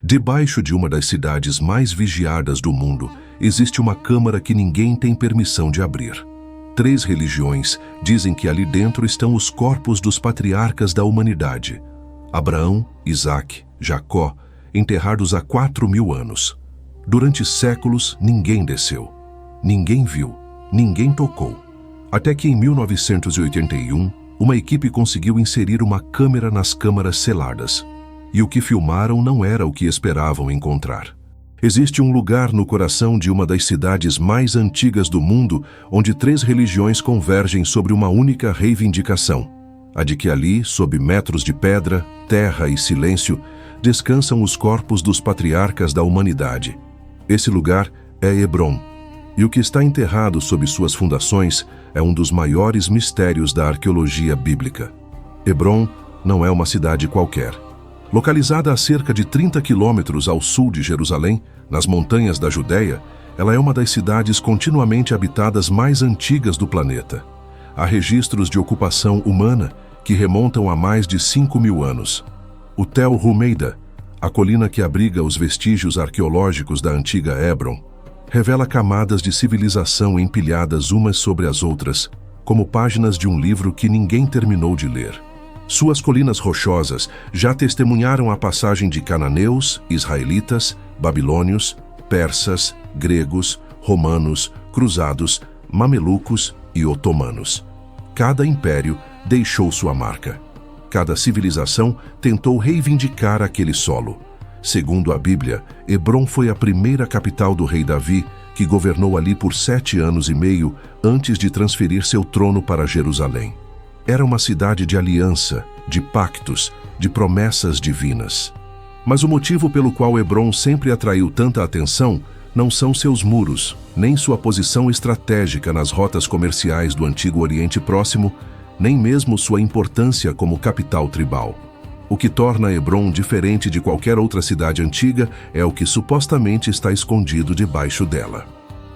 Debaixo de uma das cidades mais vigiadas do mundo, existe uma câmara que ninguém tem permissão de abrir. 3 religiões dizem que ali dentro estão os corpos dos patriarcas da humanidade: Abraão, Isaque, Jacó, enterrados há 4.000 anos. Durante séculos, ninguém desceu, ninguém viu, ninguém tocou. Até que em 1981, uma equipe conseguiu inserir uma câmera nas câmaras seladas. E o que filmaram não era o que esperavam encontrar. Existe um lugar no coração de uma das cidades mais antigas do mundo onde 3 religiões convergem sobre uma única reivindicação: a de que ali, sob metros de pedra, terra e silêncio, descansam os corpos dos patriarcas da humanidade. Esse lugar é Hebrom, e o que está enterrado sob suas fundações é um dos maiores mistérios da arqueologia bíblica. Hebrom não é uma cidade qualquer. Localizada a cerca de 30 quilômetros ao sul de Jerusalém, nas montanhas da Judéia, ela é uma das cidades continuamente habitadas mais antigas do planeta. Há registros de ocupação humana que remontam a mais de 5.000 anos. O Tel Rumeida, a colina que abriga os vestígios arqueológicos da antiga Hebrom, revela camadas de civilização empilhadas umas sobre as outras, como páginas de um livro que ninguém terminou de ler. Suas colinas rochosas já testemunharam a passagem de cananeus, israelitas, babilônios, persas, gregos, romanos, cruzados, mamelucos e otomanos. Cada império deixou sua marca. Cada civilização tentou reivindicar aquele solo. Segundo a Bíblia, Hebrom foi a primeira capital do rei Davi, que governou ali por 7 anos e meio antes de transferir seu trono para Jerusalém. Era uma cidade de aliança, de pactos, de promessas divinas. Mas o motivo pelo qual Hebrom sempre atraiu tanta atenção não são seus muros, nem sua posição estratégica nas rotas comerciais do antigo Oriente Próximo, nem mesmo sua importância como capital tribal. O que torna Hebrom diferente de qualquer outra cidade antiga é o que supostamente está escondido debaixo dela.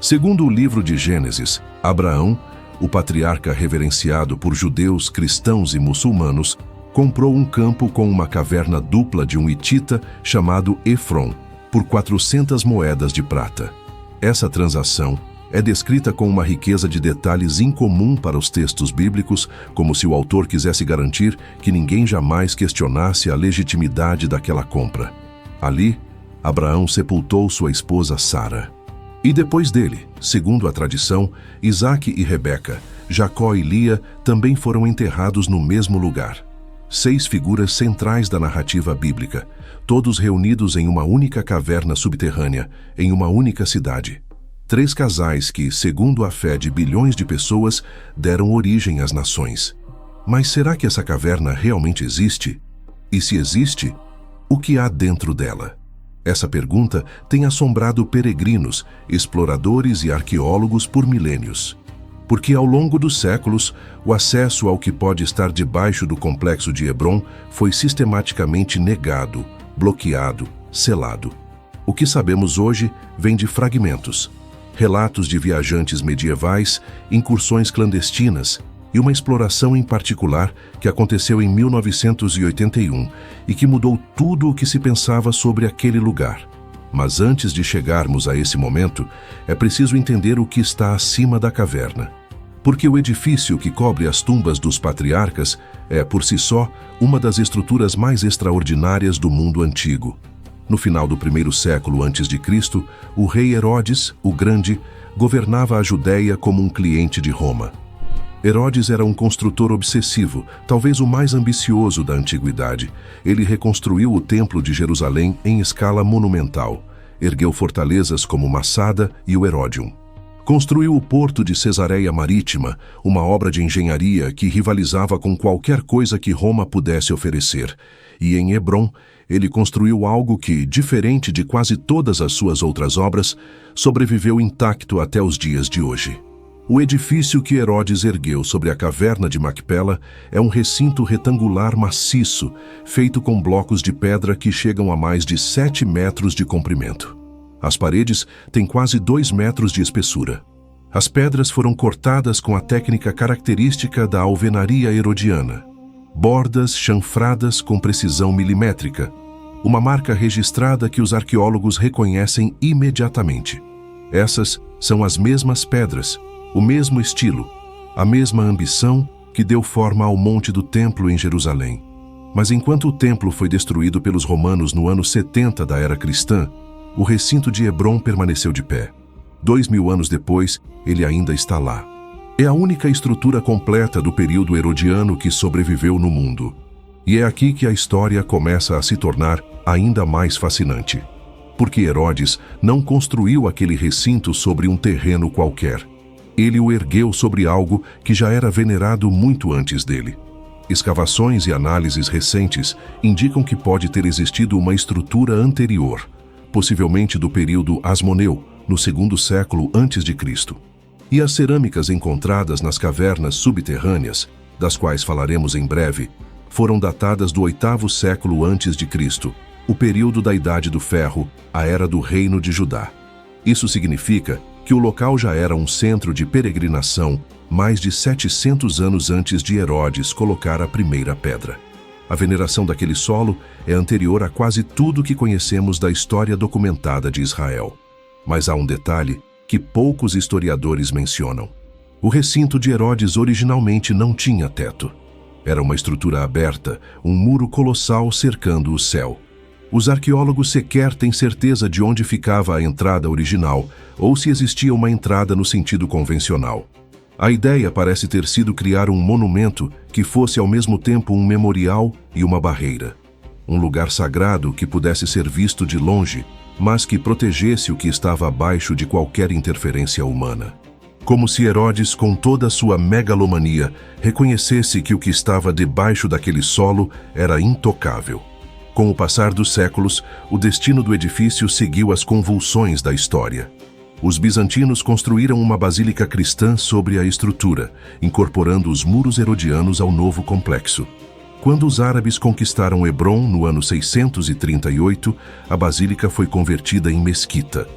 Segundo o livro de Gênesis, Abraão, o patriarca reverenciado por judeus, cristãos e muçulmanos, comprou um campo com uma caverna dupla de um hitita chamado Efron, por 400 moedas de prata. Essa transação é descrita com uma riqueza de detalhes incomum para os textos bíblicos, como se o autor quisesse garantir que ninguém jamais questionasse a legitimidade daquela compra. Ali, Abraão sepultou sua esposa Sara. E depois dele, segundo a tradição, Isaque e Rebeca, Jacó e Lia também foram enterrados no mesmo lugar. 6 figuras centrais da narrativa bíblica, todos reunidos em uma única caverna subterrânea, em uma única cidade. 3 casais que, segundo a fé de bilhões de pessoas, deram origem às nações. Mas será que essa caverna realmente existe? E se existe, o que há dentro dela? Essa pergunta tem assombrado peregrinos, exploradores e arqueólogos por milênios. Porque ao longo dos séculos, o acesso ao que pode estar debaixo do complexo de Hebrom foi sistematicamente negado, bloqueado, selado. O que sabemos hoje vem de fragmentos, relatos de viajantes medievais, incursões clandestinas e uma exploração em particular que aconteceu em 1981 e que mudou tudo o que se pensava sobre aquele lugar. Mas antes de chegarmos a esse momento, é preciso entender o que está acima da caverna. Porque o edifício que cobre as tumbas dos patriarcas é, por si só, uma das estruturas mais extraordinárias do mundo antigo. No final do 1º século a.C., o rei Herodes, o Grande, governava a Judéia como um cliente de Roma. Herodes era um construtor obsessivo, talvez o mais ambicioso da antiguidade. Ele reconstruiu o Templo de Jerusalém em escala monumental. Ergueu fortalezas como Massada e o Heródion. Construiu o porto de Cesareia Marítima, uma obra de engenharia que rivalizava com qualquer coisa que Roma pudesse oferecer. E em Hebrom, ele construiu algo que, diferente de quase todas as suas outras obras, sobreviveu intacto até os dias de hoje. O edifício que Herodes ergueu sobre a caverna de Macpela é um recinto retangular maciço, feito com blocos de pedra que chegam a mais de 7 metros de comprimento. As paredes têm quase 2 metros de espessura. As pedras foram cortadas com a técnica característica da alvenaria herodiana. Bordas chanfradas com precisão milimétrica. uma marca registrada que os arqueólogos reconhecem imediatamente. Essas são as mesmas pedras, o mesmo estilo, a mesma ambição que deu forma ao Monte do Templo em Jerusalém. Mas enquanto o templo foi destruído pelos romanos no ano 70 da era cristã, o recinto de Hebrom permaneceu de pé. 2000 anos depois, ele ainda está lá. É a única estrutura completa do período herodiano que sobreviveu no mundo. E é aqui que a história começa a se tornar ainda mais fascinante. Porque Herodes não construiu aquele recinto sobre um terreno qualquer. Ele o ergueu sobre algo que já era venerado muito antes dele. Escavações e análises recentes indicam que pode ter existido uma estrutura anterior, possivelmente do período Asmoneu, no segundo século a.C. E as cerâmicas encontradas nas cavernas subterrâneas, das quais falaremos em breve, foram datadas do 8º século a.C., o período da Idade do Ferro, a Era do Reino de Judá. Isso significa que o local já era um centro de peregrinação mais de 700 anos antes de Herodes colocar a primeira pedra. A veneração daquele solo é anterior a quase tudo que conhecemos da história documentada de Israel. Mas há um detalhe que poucos historiadores mencionam. O recinto de Herodes originalmente não tinha teto. Era uma estrutura aberta, um muro colossal cercando o céu. Os arqueólogos sequer têm certeza de onde ficava a entrada original ou se existia uma entrada no sentido convencional. A ideia parece ter sido criar um monumento que fosse ao mesmo tempo um memorial e uma barreira. Um lugar sagrado que pudesse ser visto de longe, mas que protegesse o que estava abaixo de qualquer interferência humana. Como se Herodes, com toda a sua megalomania, reconhecesse que o que estava debaixo daquele solo era intocável. Com o passar dos séculos, o destino do edifício seguiu as convulsões da história. Os bizantinos construíram uma basílica cristã sobre a estrutura, incorporando os muros herodianos ao novo complexo. Quando os árabes conquistaram Hebrom no ano 638, a basílica foi convertida em mesquita.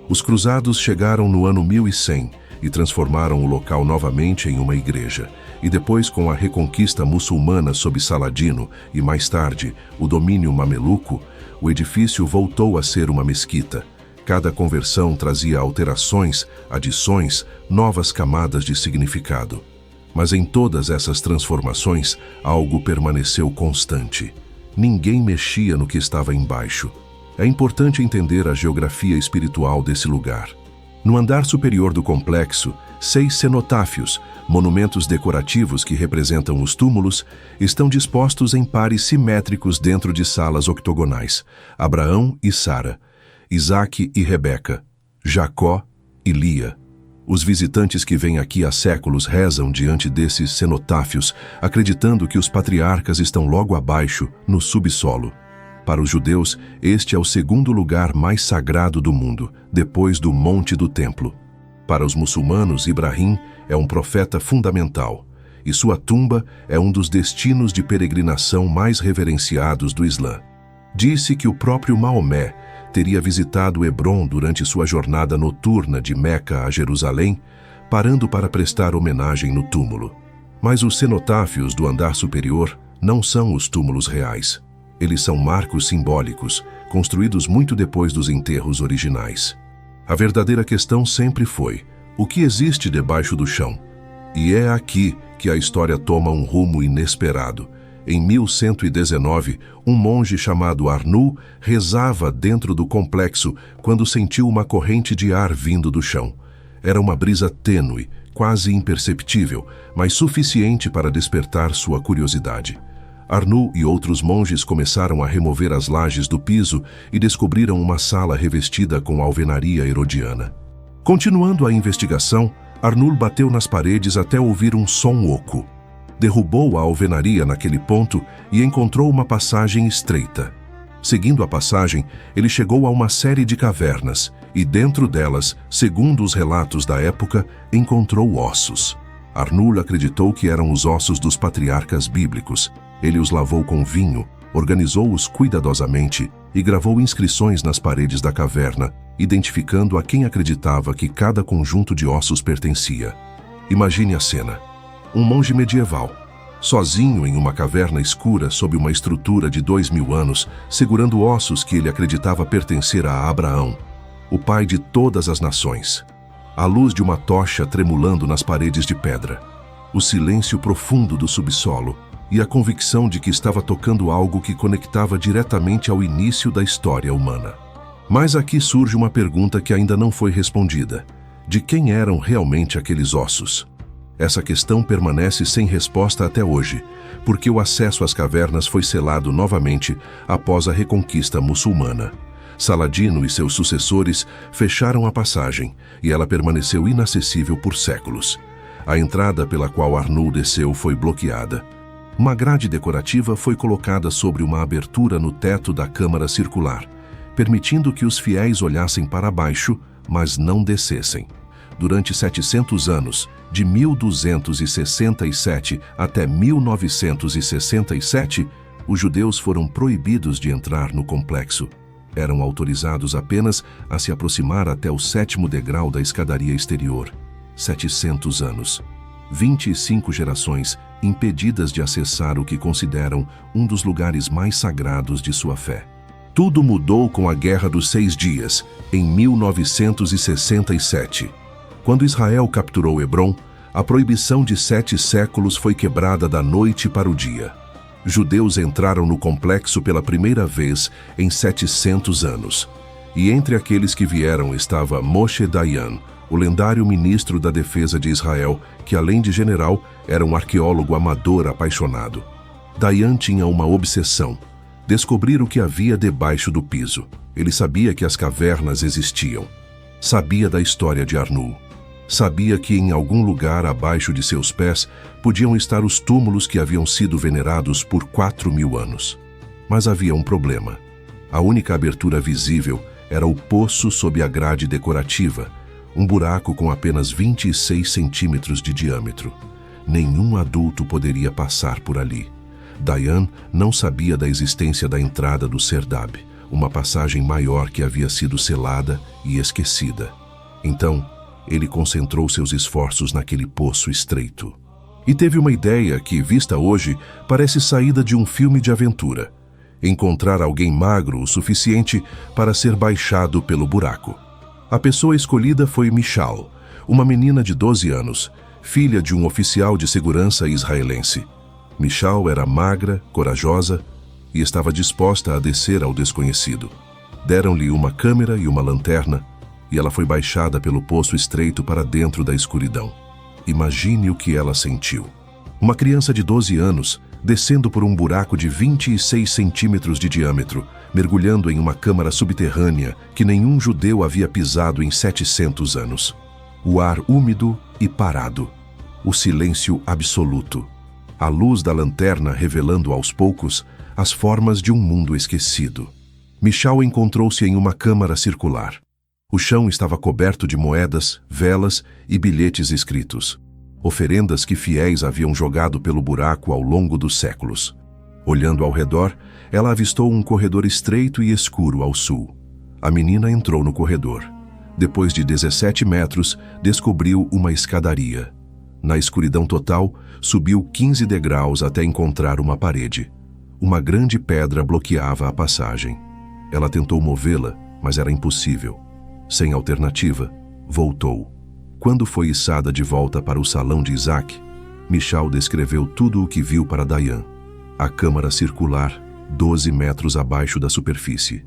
Os cruzados chegaram no ano 1100 e transformaram o local novamente em uma igreja. E depois, com a reconquista muçulmana sob Saladino e, mais tarde, o domínio mameluco, o edifício voltou a ser uma mesquita. Cada conversão trazia alterações, adições, novas camadas de significado. Mas em todas essas transformações, algo permaneceu constante. Ninguém mexia no que estava embaixo. É importante entender a geografia espiritual desse lugar. No andar superior do complexo, 6 cenotáfios, monumentos decorativos que representam os túmulos, estão dispostos em pares simétricos dentro de salas octogonais. Abraão e Sara, Isaque e Rebeca, Jacó e Lia. Os visitantes que vêm aqui há séculos rezam diante desses cenotáfios, acreditando que os patriarcas estão logo abaixo, no subsolo. Para os judeus, este é o segundo lugar mais sagrado do mundo, depois do Monte do Templo. Para os muçulmanos, Ibrahim é um profeta fundamental, e sua tumba é um dos destinos de peregrinação mais reverenciados do Islã. Disse que o próprio Maomé teria visitado Hebrom durante sua jornada noturna de Meca a Jerusalém, parando para prestar homenagem no túmulo. Mas os cenotáfios do andar superior não são os túmulos reais. Eles são marcos simbólicos, construídos muito depois dos enterros originais. A verdadeira questão sempre foi: o que existe debaixo do chão? E é aqui que a história toma um rumo inesperado. Em 1119, um monge chamado Arnu rezava dentro do complexo quando sentiu uma corrente de ar vindo do chão. Era uma brisa tênue, quase imperceptível, mas suficiente para despertar sua curiosidade. Arnu e outros monges começaram a remover as lajes do piso e descobriram uma sala revestida com alvenaria herodiana. Continuando a investigação, Arnu bateu nas paredes até ouvir um som oco. Derrubou a alvenaria naquele ponto e encontrou uma passagem estreita. Seguindo a passagem, ele chegou a uma série de cavernas e, dentro delas, segundo os relatos da época, encontrou ossos. Arnu acreditou que eram os ossos dos patriarcas bíblicos. Ele os lavou com vinho, organizou-os cuidadosamente e gravou inscrições nas paredes da caverna, identificando a quem acreditava que cada conjunto de ossos pertencia. Imagine a cena. Um monge medieval, sozinho em uma caverna escura sob uma estrutura de 2000 anos, segurando ossos que ele acreditava pertencer a Abraão, o pai de todas as nações. A luz de uma tocha tremulando nas paredes de pedra, o silêncio profundo do subsolo e a convicção de que estava tocando algo que conectava diretamente ao início da história humana. Mas aqui surge uma pergunta que ainda não foi respondida: de quem eram realmente aqueles ossos? Essa questão permanece sem resposta até hoje, porque o acesso às cavernas foi selado novamente após a reconquista muçulmana. Saladino e seus sucessores fecharam a passagem e ela permaneceu inacessível por séculos. A entrada pela qual Arnul desceu foi bloqueada. Uma grade decorativa foi colocada sobre uma abertura no teto da câmara circular, permitindo que os fiéis olhassem para baixo, mas não descessem. Durante 700 anos, de 1267 até 1967, os judeus foram proibidos de entrar no complexo. Eram autorizados apenas a se aproximar até o 7º degrau da escadaria exterior. 700 anos. 25 gerações impedidas de acessar o que consideram um dos lugares mais sagrados de sua fé. Tudo mudou com a Guerra dos 6 Dias, em 1967. Quando Israel capturou Hebrom, a proibição de 7 séculos foi quebrada da noite para o dia. Judeus entraram no complexo pela primeira vez em 700 anos. E entre aqueles que vieram estava Moshe Dayan, o lendário ministro da defesa de Israel, que além de general, era um arqueólogo amador apaixonado. Dayan tinha uma obsessão: descobrir o que havia debaixo do piso. Ele sabia que as cavernas existiam. Sabia da história de Arnul. Sabia que em algum lugar abaixo de seus pés podiam estar os túmulos que haviam sido venerados por 4.000 anos. Mas havia um problema. A única abertura visível era o poço sob a grade decorativa, um buraco com apenas 26 centímetros de diâmetro. Nenhum adulto poderia passar por ali. Dayan não sabia da existência da entrada do Serdab, uma passagem maior que havia sido selada e esquecida. Então, ele concentrou seus esforços naquele poço estreito. E teve uma ideia que, vista hoje, parece saída de um filme de aventura: encontrar alguém magro o suficiente para ser baixado pelo buraco. A pessoa escolhida foi Michal, uma menina de 12 anos, filha de um oficial de segurança israelense. Michal era magra, corajosa e estava disposta a descer ao desconhecido. Deram-lhe uma câmera e uma lanterna, e ela foi baixada pelo poço estreito para dentro da escuridão. Imagine o que ela sentiu. Uma criança de 12 anos, descendo por um buraco de 26 centímetros de diâmetro, mergulhando em uma câmara subterrânea que nenhum judeu havia pisado em 700 anos. O ar úmido e parado. O silêncio absoluto. A luz da lanterna revelando aos poucos as formas de um mundo esquecido. Michal encontrou-se em uma câmara circular. O chão estava coberto de moedas, velas e bilhetes escritos. Oferendas que fiéis haviam jogado pelo buraco ao longo dos séculos. Olhando ao redor, ela avistou um corredor estreito e escuro ao sul. A menina entrou no corredor. Depois de 17 metros, descobriu uma escadaria. Na escuridão total, subiu 15 degraus até encontrar uma parede. Uma grande pedra bloqueava a passagem. Ela tentou movê-la, mas era impossível. Sem alternativa, voltou. Quando foi içada de volta para o salão de Isaac, Michal descreveu tudo o que viu para Dayan. A câmara circular, 12 metros abaixo da superfície.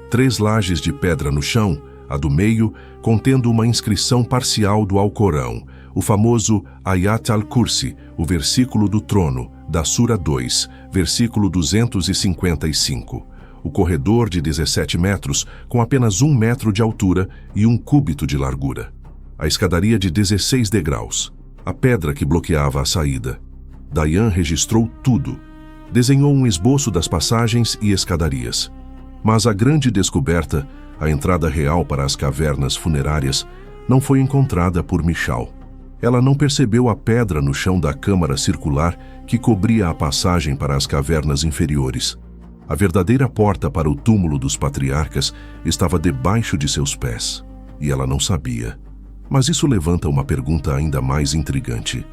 3 lajes de pedra no chão, a do meio, contendo uma inscrição parcial do Alcorão, o famoso Ayat al-Kursi, o versículo do trono, da Sura 2, versículo 255. O corredor de 17 metros, com apenas 1 metro de altura e 1 cúbito de largura. A escadaria de 16 degraus. A pedra que bloqueava a saída. Dayan registrou tudo. Desenhou um esboço das passagens e escadarias. Mas a grande descoberta, a entrada real para as cavernas funerárias, não foi encontrada por Michal. Ela não percebeu a pedra no chão da câmara circular que cobria a passagem para as cavernas inferiores. A verdadeira porta para o túmulo dos patriarcas estava debaixo de seus pés, e ela não sabia. Mas isso levanta uma pergunta ainda mais intrigante.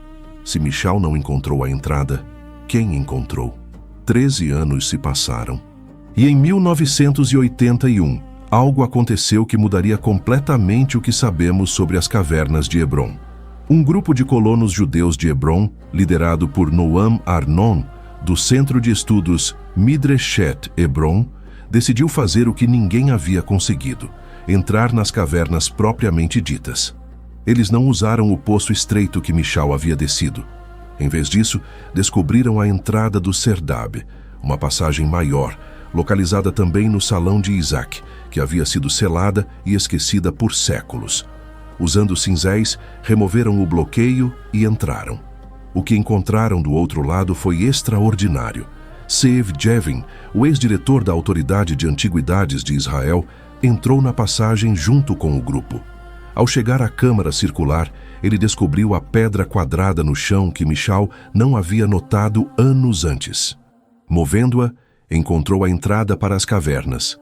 Se Michal não encontrou a entrada, quem encontrou. 13 anos se passaram. E em 1981, algo aconteceu que mudaria completamente o que sabemos sobre as cavernas de Hebron. Um grupo de colonos judeus de Hebron, liderado por Noam Arnon, do Centro de Estudos Midreshet Hebron, decidiu fazer o que ninguém havia conseguido: entrar nas cavernas propriamente ditas. Eles não usaram o poço estreito que Michal havia descido. Em vez disso, descobriram a entrada do Serdab, uma passagem maior, localizada também no salão de Isaac, que havia sido selada e esquecida por séculos. Usando cinzéis, removeram o bloqueio e entraram. O que encontraram do outro lado foi extraordinário. Zeev Jevin, o ex-diretor da Autoridade de Antiguidades de Israel, entrou na passagem junto com o grupo. Ao chegar à câmara circular, ele descobriu a pedra quadrada no chão que Michal não havia notado anos antes. Movendo-a, encontrou a entrada para as cavernas.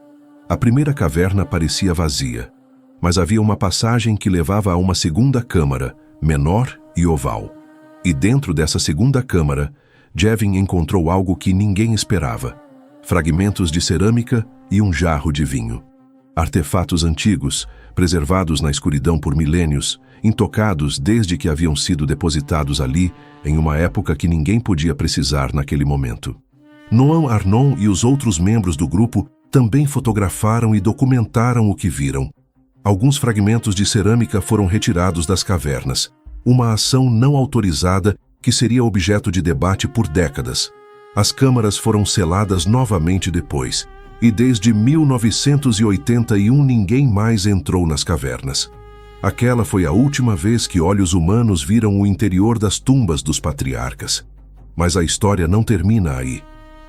A primeira caverna parecia vazia, mas havia uma passagem que levava a uma segunda câmara, menor e oval. E dentro dessa segunda câmara, Jevin encontrou algo que ninguém esperava: fragmentos de cerâmica e um jarro de vinho. Artefatos antigos, preservados na escuridão por milênios, intocados desde que haviam sido depositados ali, em uma época que ninguém podia precisar naquele momento. Noam Arnon e os outros membros do grupo também fotografaram e documentaram o que viram. Alguns fragmentos de cerâmica foram retirados das cavernas, uma ação não autorizada que seria objeto de debate por décadas. As câmaras foram seladas novamente depois, e desde 1981 ninguém mais entrou nas cavernas. Aquela foi a última vez que olhos humanos viram o interior das tumbas dos patriarcas. Mas a história não termina aí.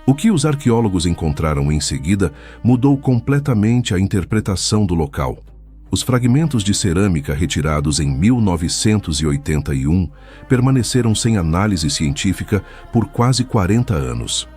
O que os arqueólogos encontraram em seguida mudou completamente a interpretação do local. Os fragmentos de cerâmica retirados em 1981 permaneceram sem análise científica por quase 40 anos.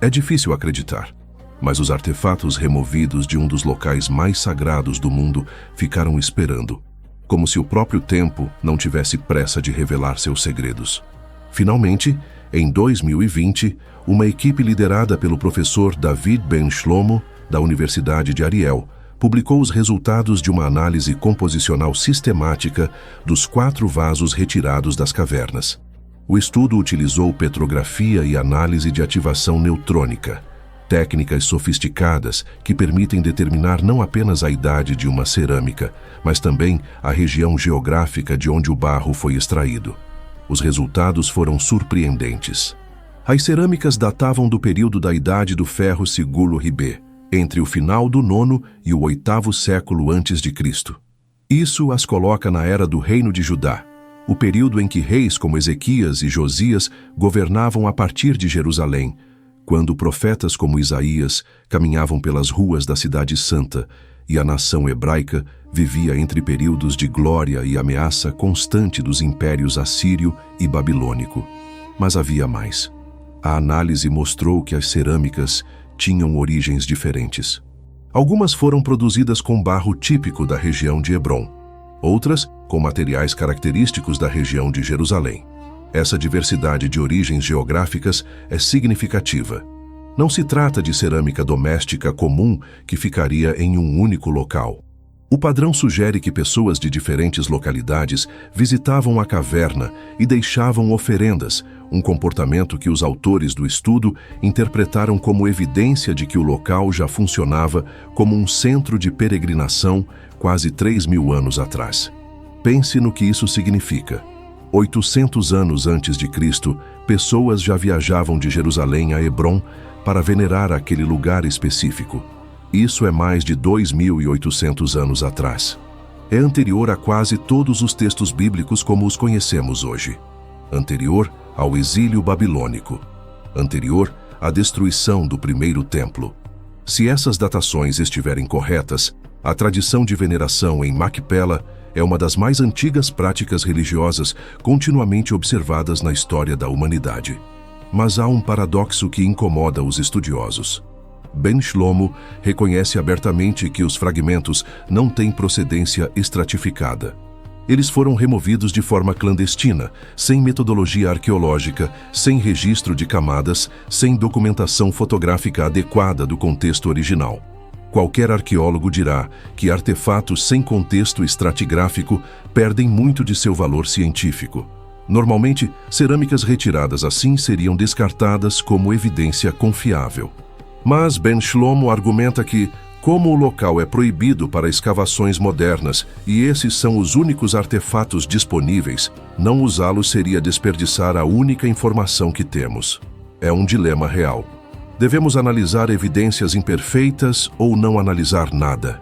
É difícil acreditar, mas os artefatos removidos de um dos locais mais sagrados do mundo ficaram esperando, como se o próprio tempo não tivesse pressa de revelar seus segredos. Finalmente, em 2020, uma equipe liderada pelo professor David Ben Shlomo, da Universidade de Ariel, publicou os resultados de uma análise composicional sistemática dos 4 vasos retirados das cavernas. O estudo utilizou petrografia e análise de ativação neutrônica, técnicas sofisticadas que permitem determinar não apenas a idade de uma cerâmica, mas também a região geográfica de onde o barro foi extraído. Os resultados foram surpreendentes. As cerâmicas datavam do período da Idade do Ferro Segulo-Ribé, entre o final do 9º e o 8º século a.C. Isso as coloca na era do Reino de Judá, o período em que reis como Ezequias e Josias governavam a partir de Jerusalém, quando profetas como Isaías caminhavam pelas ruas da Cidade Santa e a nação hebraica vivia entre períodos de glória e ameaça constante dos impérios assírio e babilônico. Mas havia mais. A análise mostrou que as cerâmicas tinham origens diferentes. Algumas foram produzidas com barro típico da região de Hebron, outras com materiais característicos da região de Jerusalém. Essa diversidade de origens geográficas é significativa. Não se trata de cerâmica doméstica comum que ficaria em um único local. O padrão sugere que pessoas de diferentes localidades visitavam a caverna e deixavam oferendas, um comportamento que os autores do estudo interpretaram como evidência de que o local já funcionava como um centro de peregrinação quase 3.000 anos atrás. Pense no que isso significa. 800 anos antes de Cristo, pessoas já viajavam de Jerusalém a Hebron para venerar aquele lugar específico. Isso é mais de 2.800 anos atrás. É anterior a quase todos os textos bíblicos como os conhecemos hoje. Anterior ao exílio babilônico. Anterior à destruição do primeiro templo. Se essas datações estiverem corretas, a tradição de veneração em Macpela é uma das mais antigas práticas religiosas continuamente observadas na história da humanidade. Mas há um paradoxo que incomoda os estudiosos. Ben Shlomo reconhece abertamente que os fragmentos não têm procedência estratificada. Eles foram removidos de forma clandestina, sem metodologia arqueológica, sem registro de camadas, sem documentação fotográfica adequada do contexto original. Qualquer arqueólogo dirá que artefatos sem contexto estratigráfico perdem muito de seu valor científico. Normalmente, cerâmicas retiradas assim seriam descartadas como evidência confiável. Mas Ben Shlomo argumenta que, como o local é proibido para escavações modernas e esses são os únicos artefatos disponíveis, não usá-los seria desperdiçar a única informação que temos. É um dilema real. Devemos analisar evidências imperfeitas ou não analisar nada.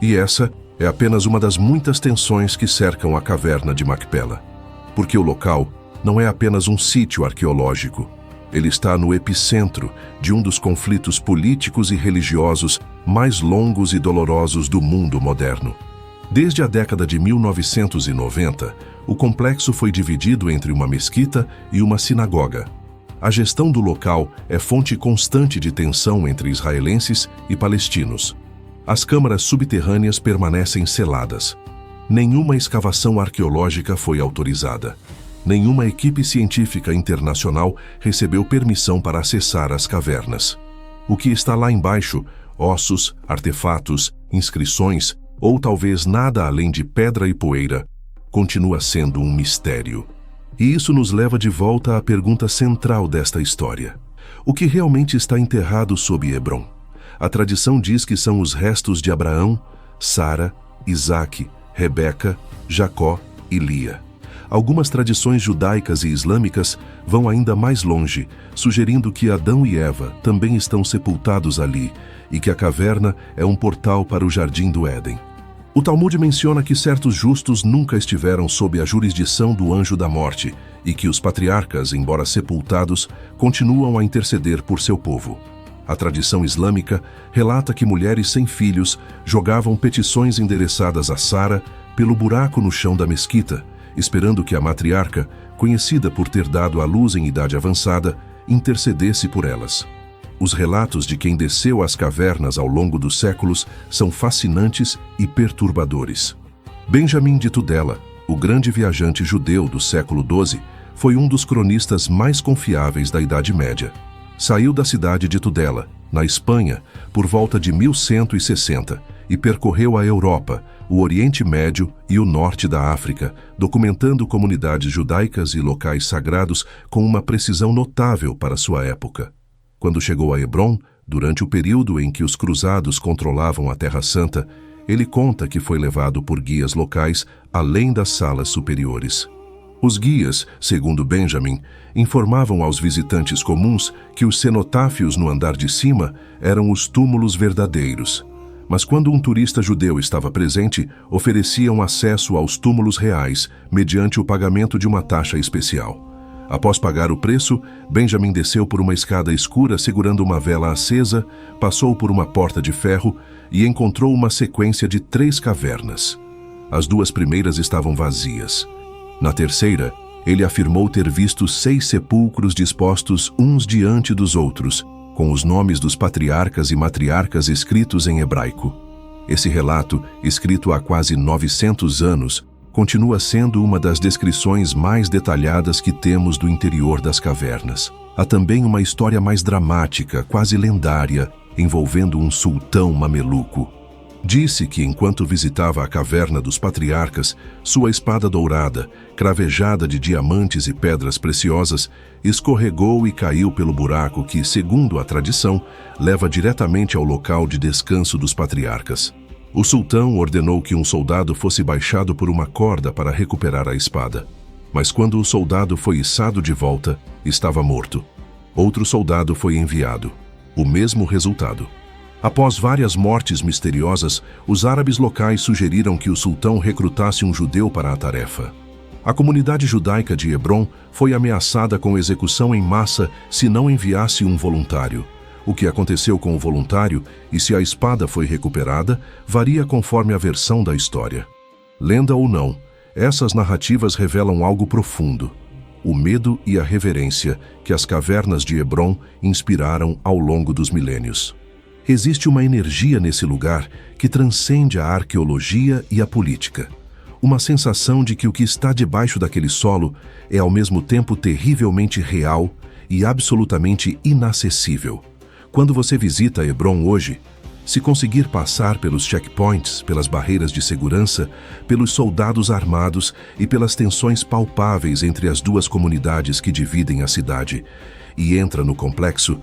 E essa é apenas uma das muitas tensões que cercam a caverna de Macpela. Porque o local não é apenas um sítio arqueológico. Ele está no epicentro de um dos conflitos políticos e religiosos mais longos e dolorosos do mundo moderno. Desde a década de 1990, o complexo foi dividido entre uma mesquita e uma sinagoga. A gestão do local é fonte constante de tensão entre israelenses e palestinos. As câmaras subterrâneas permanecem seladas. Nenhuma escavação arqueológica foi autorizada. Nenhuma equipe científica internacional recebeu permissão para acessar as cavernas. O que está lá embaixo, ossos, artefatos, inscrições, ou talvez nada além de pedra e poeira, continua sendo um mistério. E isso nos leva de volta à pergunta central desta história. O que realmente está enterrado sob Hebron? A tradição diz que são os restos de Abraão, Sara, Isaque, Rebeca, Jacó e Lia. Algumas tradições judaicas e islâmicas vão ainda mais longe, sugerindo que Adão e Eva também estão sepultados ali e que a caverna é um portal para o Jardim do Éden. O Talmud menciona que certos justos nunca estiveram sob a jurisdição do anjo da morte e que os patriarcas, embora sepultados, continuam a interceder por seu povo. A tradição islâmica relata que mulheres sem filhos jogavam petições endereçadas a Sara pelo buraco no chão da mesquita, esperando que a matriarca, conhecida por ter dado à luz em idade avançada, intercedesse por elas. Os relatos de quem desceu às cavernas ao longo dos séculos são fascinantes e perturbadores. Benjamim de Tudela, o grande viajante judeu do século XII, foi um dos cronistas mais confiáveis da Idade Média. Saiu da cidade de Tudela, na Espanha, por volta de 1160 e percorreu a Europa, o Oriente Médio e o norte da África, documentando comunidades judaicas e locais sagrados com uma precisão notável para sua época. Quando chegou a Hebron, durante o período em que os cruzados controlavam a Terra Santa, ele conta que foi levado por guias locais além das salas superiores. Os guias, segundo Benjamin, informavam aos visitantes comuns que os cenotáfios no andar de cima eram os túmulos verdadeiros. Mas quando um turista judeu estava presente, ofereciam acesso aos túmulos reais, mediante o pagamento de uma taxa especial. Após pagar o preço, Benjamin desceu por uma escada escura segurando uma vela acesa, passou por uma porta de ferro e encontrou uma sequência de 3 cavernas. As 2 primeiras estavam vazias. Na terceira, ele afirmou ter visto 6 sepulcros dispostos uns diante dos outros, com os nomes dos patriarcas e matriarcas escritos em hebraico. Esse relato, escrito há quase 900 anos, continua sendo uma das descrições mais detalhadas que temos do interior das cavernas. Há também uma história mais dramática, quase lendária, envolvendo um sultão mameluco. Disse que, enquanto visitava a caverna dos patriarcas, sua espada dourada, cravejada de diamantes e pedras preciosas, escorregou e caiu pelo buraco que, segundo a tradição, leva diretamente ao local de descanso dos patriarcas. O sultão ordenou que um soldado fosse baixado por uma corda para recuperar a espada. Mas quando o soldado foi içado de volta, estava morto. Outro soldado foi enviado. O mesmo resultado. Após várias mortes misteriosas, os árabes locais sugeriram que o sultão recrutasse um judeu para a tarefa. A comunidade judaica de Hebron foi ameaçada com execução em massa se não enviasse um voluntário. O que aconteceu com o voluntário e se a espada foi recuperada varia conforme a versão da história. Lenda ou não, essas narrativas revelam algo profundo: o medo e a reverência que as cavernas de Hebron inspiraram ao longo dos milênios. Existe uma energia nesse lugar que transcende a arqueologia e a política. Uma sensação de que o que está debaixo daquele solo é ao mesmo tempo terrivelmente real e absolutamente inacessível. Quando você visita Hebrom hoje, se conseguir passar pelos checkpoints, pelas barreiras de segurança, pelos soldados armados e pelas tensões palpáveis entre as duas comunidades que dividem a cidade, e entra no complexo,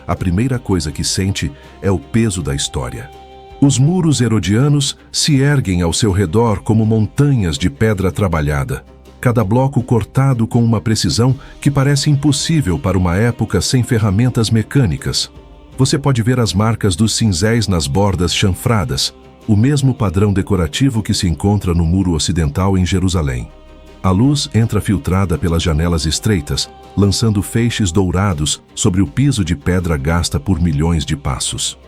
a primeira coisa que sente é o peso da história. Os muros herodianos se erguem ao seu redor como montanhas de pedra trabalhada, cada bloco cortado com uma precisão que parece impossível para uma época sem ferramentas mecânicas. Você pode ver as marcas dos cinzéis nas bordas chanfradas, o mesmo padrão decorativo que se encontra no muro ocidental em Jerusalém. A luz entra filtrada pelas janelas estreitas, lançando feixes dourados sobre o piso de pedra gasta por milhões de passos.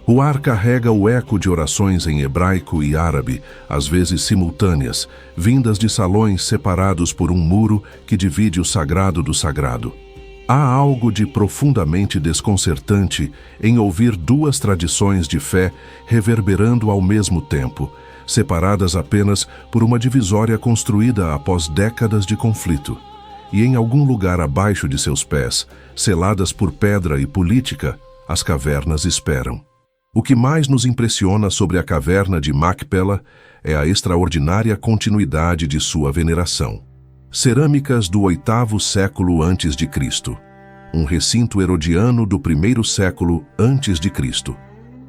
O ar carrega o eco de orações em hebraico e árabe, às vezes simultâneas, vindas de salões separados por um muro que divide o sagrado do sagrado. Há algo de profundamente desconcertante em ouvir duas tradições de fé reverberando ao mesmo tempo, separadas apenas por uma divisória construída após décadas de conflito. E em algum lugar abaixo de seus pés, seladas por pedra e política, as cavernas esperam. O que mais nos impressiona sobre a caverna de Macpela é a extraordinária continuidade de sua veneração. Cerâmicas do 8º século a.C., um recinto herodiano do 1º século a.C.,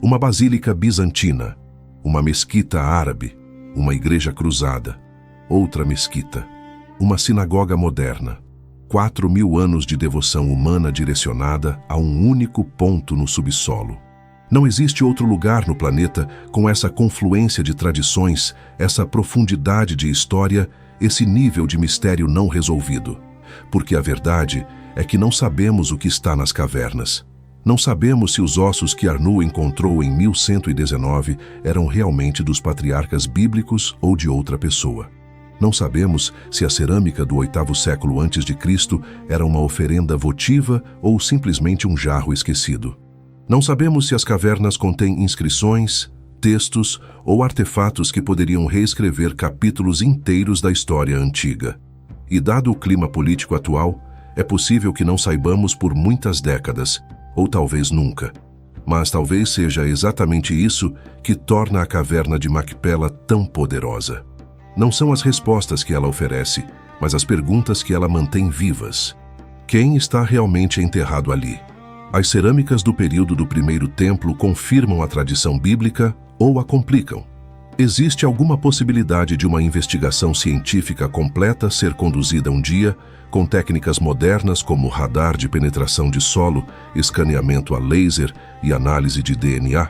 uma basílica bizantina, uma mesquita árabe, uma igreja cruzada, outra mesquita, uma sinagoga moderna, 4.000 anos de devoção humana direcionada a um único ponto no subsolo. Não existe outro lugar no planeta com essa confluência de tradições, essa profundidade de história, esse nível de mistério não resolvido. Porque a verdade é que não sabemos o que está nas cavernas. Não sabemos se os ossos que Arnoux encontrou em 1119 eram realmente dos patriarcas bíblicos ou de outra pessoa. Não sabemos se a cerâmica do 8º século a.C. era uma oferenda votiva ou simplesmente um jarro esquecido. Não sabemos se as cavernas contêm inscrições, textos ou artefatos que poderiam reescrever capítulos inteiros da história antiga. E dado o clima político atual, é possível que não saibamos por muitas décadas, ou talvez nunca. Mas talvez seja exatamente isso que torna a caverna de Macpela tão poderosa. Não são as respostas que ela oferece, mas as perguntas que ela mantém vivas. Quem está realmente enterrado ali? As cerâmicas do período do primeiro templo confirmam a tradição bíblica ou a complicam. Existe alguma possibilidade de uma investigação científica completa ser conduzida um dia, com técnicas modernas como radar de penetração de solo, escaneamento a laser e análise de DNA?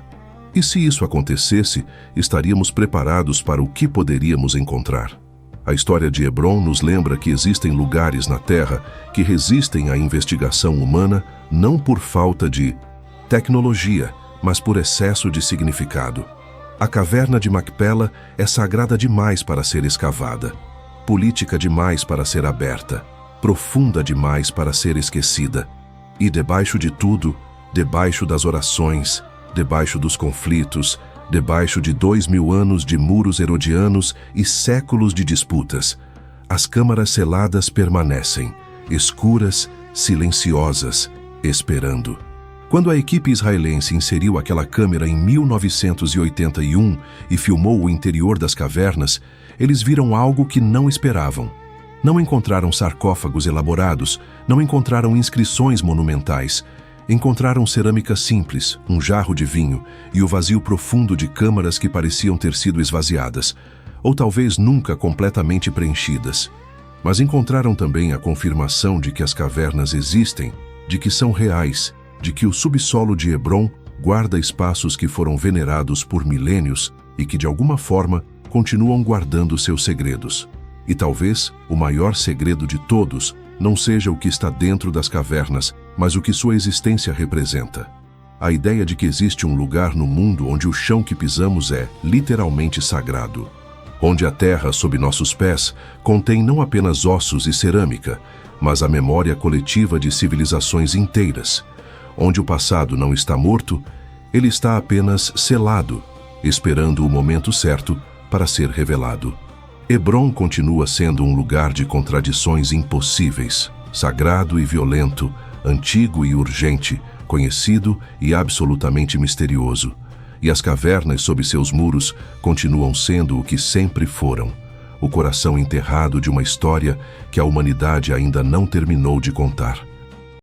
E se isso acontecesse, estaríamos preparados para o que poderíamos encontrar? A história de Hebrom nos lembra que existem lugares na Terra que resistem à investigação humana não por falta de tecnologia, mas por excesso de significado. A caverna de Macpela é sagrada demais para ser escavada, política demais para ser aberta, profunda demais para ser esquecida. E debaixo de tudo, debaixo das orações, debaixo dos conflitos, debaixo de 2.000 anos de muros herodianos e séculos de disputas, as câmaras seladas permanecem, escuras, silenciosas, esperando. Quando a equipe israelense inseriu aquela câmera em 1981 e filmou o interior das cavernas, eles viram algo que não esperavam. Não encontraram sarcófagos elaborados, não encontraram inscrições monumentais. Encontraram cerâmica simples, um jarro de vinho e o vazio profundo de câmaras que pareciam ter sido esvaziadas, ou talvez nunca completamente preenchidas. Mas encontraram também a confirmação de que as cavernas existem, de que são reais, de que o subsolo de Hebrom guarda espaços que foram venerados por milênios e que, de alguma forma, continuam guardando seus segredos. E talvez o maior segredo de todos não seja o que está dentro das cavernas, mas o que sua existência representa. A ideia de que existe um lugar no mundo onde o chão que pisamos é literalmente sagrado. Onde a terra sob nossos pés contém não apenas ossos e cerâmica, mas a memória coletiva de civilizações inteiras. Onde o passado não está morto, ele está apenas selado, esperando o momento certo para ser revelado. Hebrom continua sendo um lugar de contradições impossíveis, sagrado e violento, antigo e urgente, conhecido e absolutamente misterioso. E as cavernas sob seus muros continuam sendo o que sempre foram, o coração enterrado de uma história que a humanidade ainda não terminou de contar.